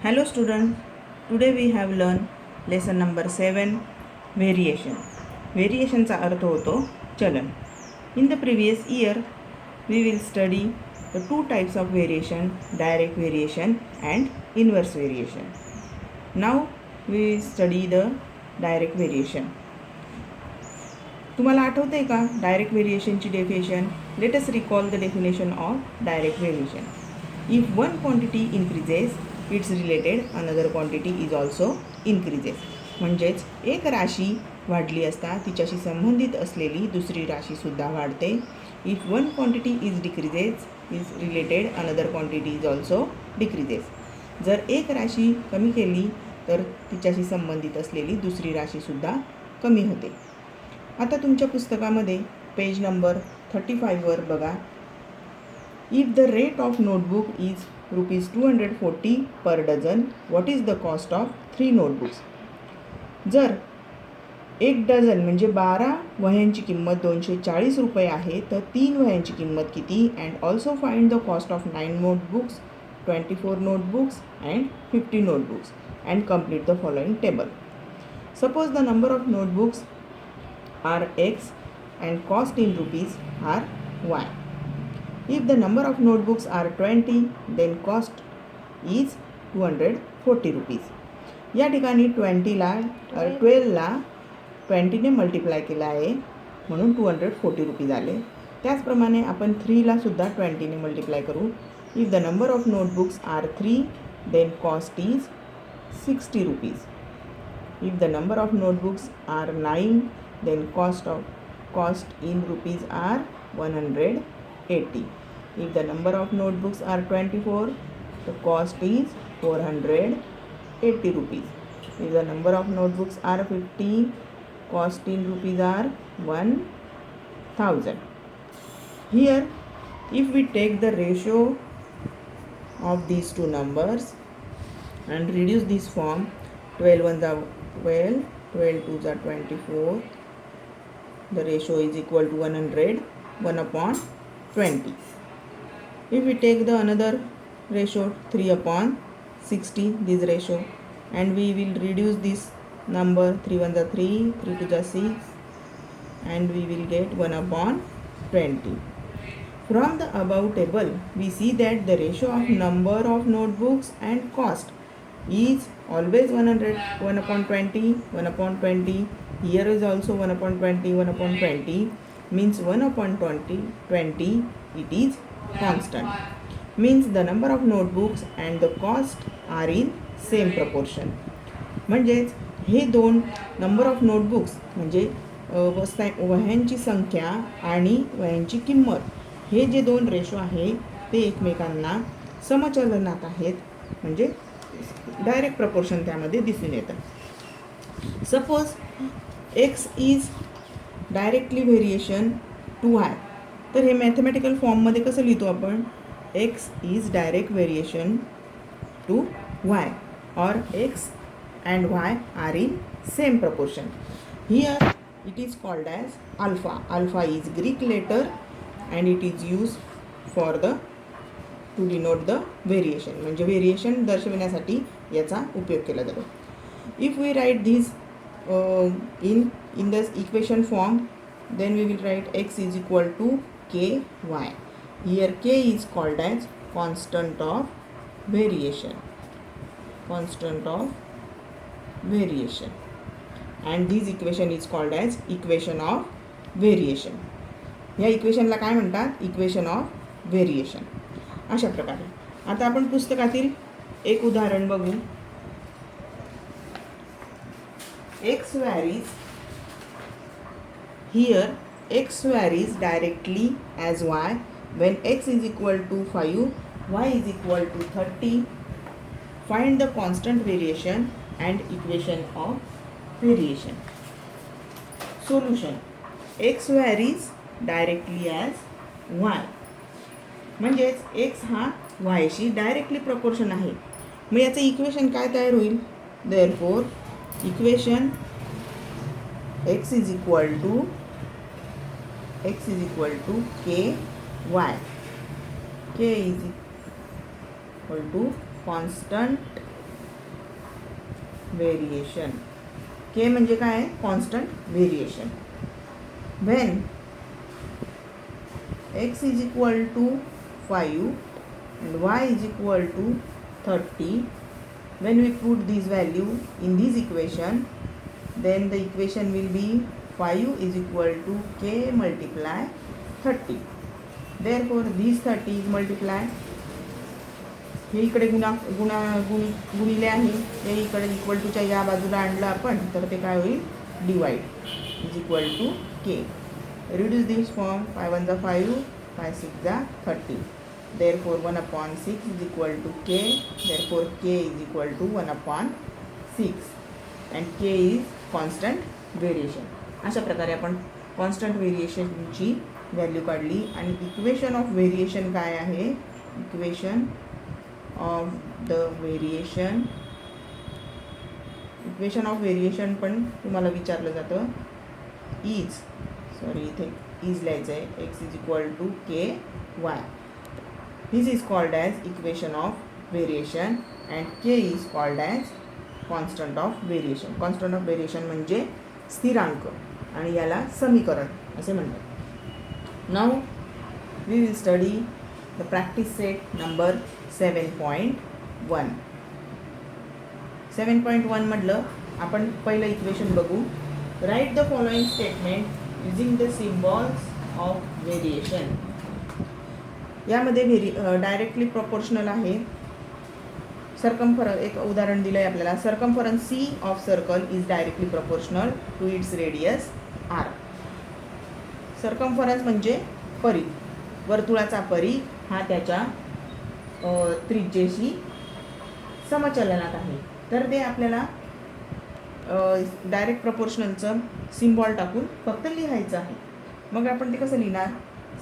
Hello student, today we have learned lesson number 7 variation. Variation चा अर्थ होतो चलन. In the previous year we will study the two types of variation, direct variation and inverse variation. Now we will study the direct variation. तुम्हाला आठवते का direct व्हेरिएशनची definition? Let us recall the definition of direct variation. If one quantity increases its related another quantity is also increases. म्हणजेच एक राशी वाढली असता तिच्याशी संबंधित असलेली दुसरी राशीसुद्धा वाढते. If one quantity is decreases is related another quantity is also decreases. जर एक राशी कमी केली तर तिच्याशी संबंधित असलेली दुसरी राशीसुद्धा कमी होते. आता तुमच्या पुस्तकामध्ये पेज नंबर 35वर बघा. If the rate of notebook is ₹240 per dozen, what is the cost of 3 notebooks. जर एक डझन म्हणजे 12 वह्यांची किंमत ₹240 आहे तर 3 वह्यांची किंमत किती. And also find the cost of 9 notebooks, 24 notebooks and 50 notebooks and complete the following table. Suppose the number of notebooks are X and cost in rupees are Y. If the number of notebooks are 20, then cost is 240 rupees. या ठिकाणी 12ला 20ने multiply केला आहे म्हणून 240 rupees आले. त्याचप्रमाणे आपण 3ला सुद्धा 20ने मल्टिप्लाय करू. If the number of notebooks are 3, then cost is 60 rupees. If the number of notebooks are 9, then cost in rupees are 180. If the number of notebooks are 24, the cost is 480 rupees. If the number of notebooks are 50, cost in rupees are 1000. Here if we take the ratio of these two numbers and reduce this form, 12 ones are 12, 12 twos are 24. The ratio is equal to 100, 1/20. If we take the another ratio 3/60, this ratio, and we will reduce this number, 3 ones are 3, 3 twos are 6, and we will get 1/20. From the above table, we see that the ratio of number of notebooks and cost is always 100, 1/20, 1/20. Here is also 1/20, 1/20 means 1/20 it is constant. Means the number of notebooks and the cost are in same proportion. म्हणजेच हे दोन number of notebooks म्हणजे वह्यांची संख्या आणि वह्यांची किंमत हे जे दोन रेशो आहे ते एकमेकांना समचलनात आहेत. म्हणजे डायरेक्ट प्रपोर्शन त्यामध्ये दिसून येतं. Suppose X is directly variation to Y. तर हे मॅथमॅटिकल फॉर्ममध्ये कसं लिहितो आपण? X is direct variation to Y or X and Y are in same proportion. Here it is called as alpha. Alpha is Greek letter and it is used for the to denote the variation. म्हणजे variation दर्शविण्यासाठी याचा उपयोग केला जातो. If we write this in this equation form, then we will write X is equal to Ky. Here K is called as constant of variation. Constant of variation. And this equation is called as equation of variation. या इक्वेशनला काय म्हणतात? Equation of variation. अशा प्रकारे आता आपण पुस्तकातील एक उदाहरण बघू. X varies. Here X varies directly as Y. When X is equal to 5, Y is equal to 30. Find the constant variation and equation of variation. Solution. X varies directly as Y. म्हणजेच X हा Y शी directly proportion आहे. मग याचं equation काय तयार होईल? Therefore equation X is equal to Ky. K is equal to constant variation. K म्हणजे काय आहे? Constant variation. When x is equal to 5 and y is equal to 30, when we put this value in this equation, then the equation will be 5 is equal to k multiply 30. Therefore these 30 is multiplied. हे इकडे गुणिले आहे, हे इकडे equal टूच्या या बाजूला आणलं आपण तर ते काय होईल? Divide is equal to K. Reduce this form 5 1 5, 5 6 30. Therefore 1/6 is equal to k. Therefore k is equal to 1/6 and k is constant variation. अशा प्रकारे आपण कॉन्स्टंट व्हेरिएशनची व्हॅल्यू काढली. आणि इक्वेशन ऑफ व्हेरिएशन काय आहे? इक्वेशन ऑफ व्हेरिएशन पण तुम्हाला विचारलं जातं. इथे इज लिहायचं आहे. x is equal to K Y. This is called as equation of variation and K is called as constant of variation. Constant of variation म्हणजे स्थिरांक आणि याला समीकरण असे म्हणतात. Now we will study the practice set number 7.1. 7.1 म्हटलं आपण पहिलं इक्वेशन बघू. Write the following statement using the symbols of variation. यामध्ये डायरेक्टली प्रपोर्शनल आहे. एक उदाहरण दिलं आहे आपल्याला. Circumference C of circle is directly proportional to its radius R. Circumference म्हणजे परिघ, वर्तुळाचा परिघ हा त्याच्या त्रिज्येशी समचलनात आहे. तर ते आपल्याला डायरेक्ट प्रपोर्शनलचं सिम्बॉल टाकून फक्त लिहायचं आहे. मग आपण ते कसं लिहिणार?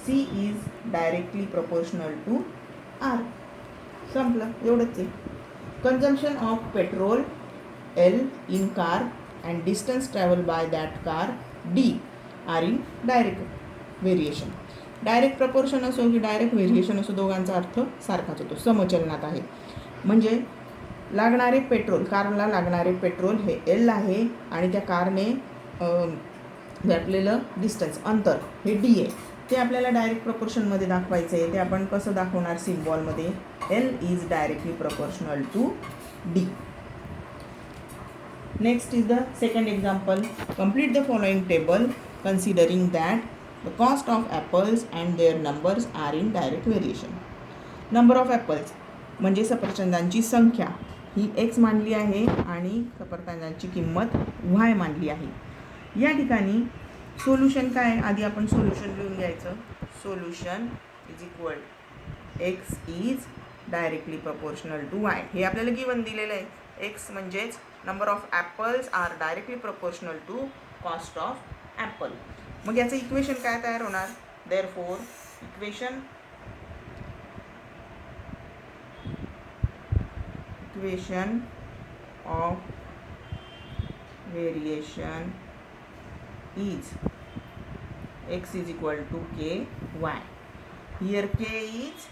C is directly proportional to R. संपलं, एवढंच आहे. Consumption of petrol L in car and distance travel by that car D are in direct variation. Direct proportion असो की डायरेक्ट व्हेरिएशन असो, दोघांचा अर्थ सारखाच होतो, समचलनात आहे. म्हणजे लागणारे पेट्रोल, कारला लागणारे पेट्रोल हे एल आहे आणि त्या कारने व्यापलेलं डिस्टन्स, अंतर हे डी आहे. ते आपल्याला डायरेक्ट प्रपोर्शनमध्ये दाखवायचं आहे. ते आपण कसं दाखवणार? सिम्बॉलमध्ये. L is directly proportional to D. Next is the second example. Complete the following table considering that the cost of apples and their numbers are in direct variation. Number of apples म्हणजे सफरचंदांची संख्या ही x मानली आहे आणि सफरचंदांची किंमत y मानली आहे. या ठिकाणी सोल्युशन काय आहे? आधी आपण सोल्युशन लिहून घ्यायचं. Solution is equal x is directly proportional to y. हे आपल्याला गिवन दिलेलं आहे. x म्हणजेच number of apples are directly proportional to cost of apple. मग याचं इक्वेशन काय तयार होणार? Therefore equation of variation is x is equal to k y. Here k is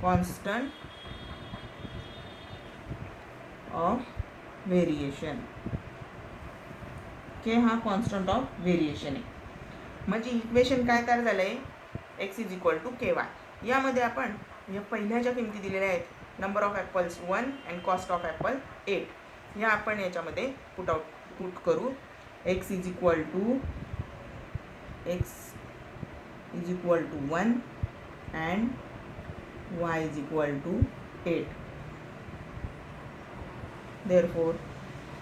constant of variation. k हा constant of variation आहे. म्हणजे equation काय तयार झालं आहे? x is equal to K Y. यामध्ये आपण या पहिल्या ज्या किमती दिलेल्या आहेत, number of apples 1 and cost of apple 8, या आपण याच्यामध्ये पुट करू. x is equal to 1 and y is equal to 8. Therefore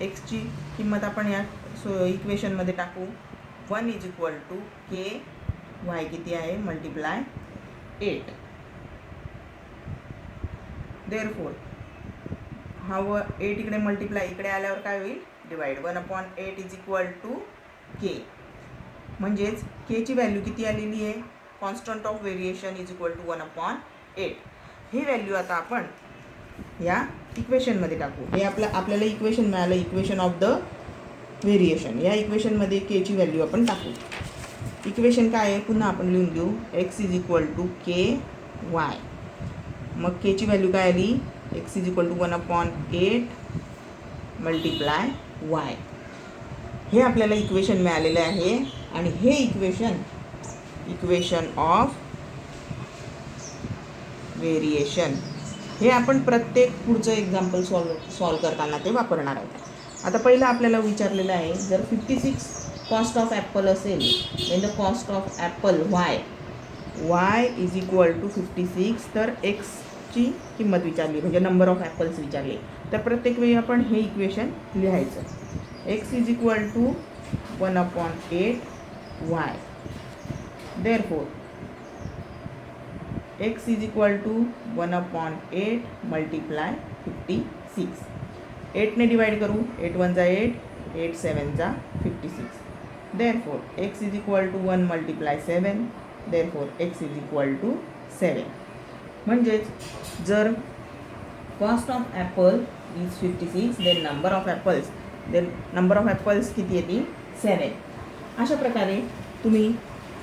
एक्सची किंमत आपण या इक्वेशनमध्ये टाकू. 1 is equal to K Y किती आहे? मल्टिप्लाय 8. देअरफॉर हा 8 इकडे मल्टिप्लाय, इकडे आल्यावर काय होईल? Divide. 1/8 is equal to K. म्हणजेच केची व्हॅल्यू किती आलेली आहे? Constant of variation is equal to 1/8. ही व्हॅल्यू आता आपण या इक्वेशनमध्ये टाकू. हे आपल्याला इक्वेशन मिळालं, इक्वेशन ऑफ द व्हेरिएशन. या इक्वेशनमध्ये केची व्हॅल्यू आपण टाकू. इक्वेशन काय आहे? पुन्हा आपण लिहून देऊ. x is equal to K Y. मग केची व्हॅल्यू काय आली? x is equal to 1/8 multiply Y. हे आपल्याला इक्वेशन मिळालेलं आहे आणि हे इक्वेशन ऑफ व्हेरिएशन हे आपण प्रत्येक पुढचं एक्झाम्पल सॉल्व करताना ते वापरणार आहोत. आता पहिलं आपल्याला विचारलेलं आहे, जर 56 कॉस्ट ऑफ ॲपल असेल then the cost of apple Y is equal to 56, तर एक्सची किंमत विचारली म्हणजे नंबर ऑफ ॲपल्स विचारले. तर प्रत्येक वेळी आपण हे इक्वेशन लिहायचं. X is equal to 1/8 Y. Therefore x is equal to 1/8 multiply 56. 8 ने डिवाइड करू, 8 1 जा 8, 8 7 जा 56. Therefore x is equal to 1 multiply 7. Therefore x is equal to 7. म्हणजेच जर cost of apple is 56 then number of apples किती येतील? 7. अशा प्रकारे तुम्ही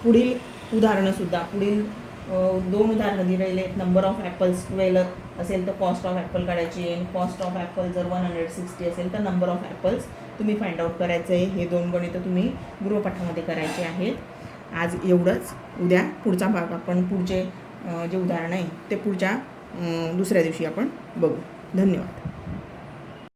पुढील उदाहरणंसुद्धा पुढील 2 उदाहरणं दिलेले आहेत. नंबर ऑफ ॲपल्स 12 असेल तर कॉस्ट ऑफ ॲपल काढायची आहे. कॉस्ट ऑफ ॲपल जर 160 असेल तर नंबर ऑफ ॲपल्स तुम्ही फाइंड आउट करायचं आहे. हे 2 गणितं तुम्ही गृहपाठामध्ये करायचे आहेत. आज एवढंच. उद्या पुढचा भाग आपण पुढचे जे उदाहरण आहे ते पुढच्या दुसऱ्या दिवशी आपण बघू. धन्यवाद.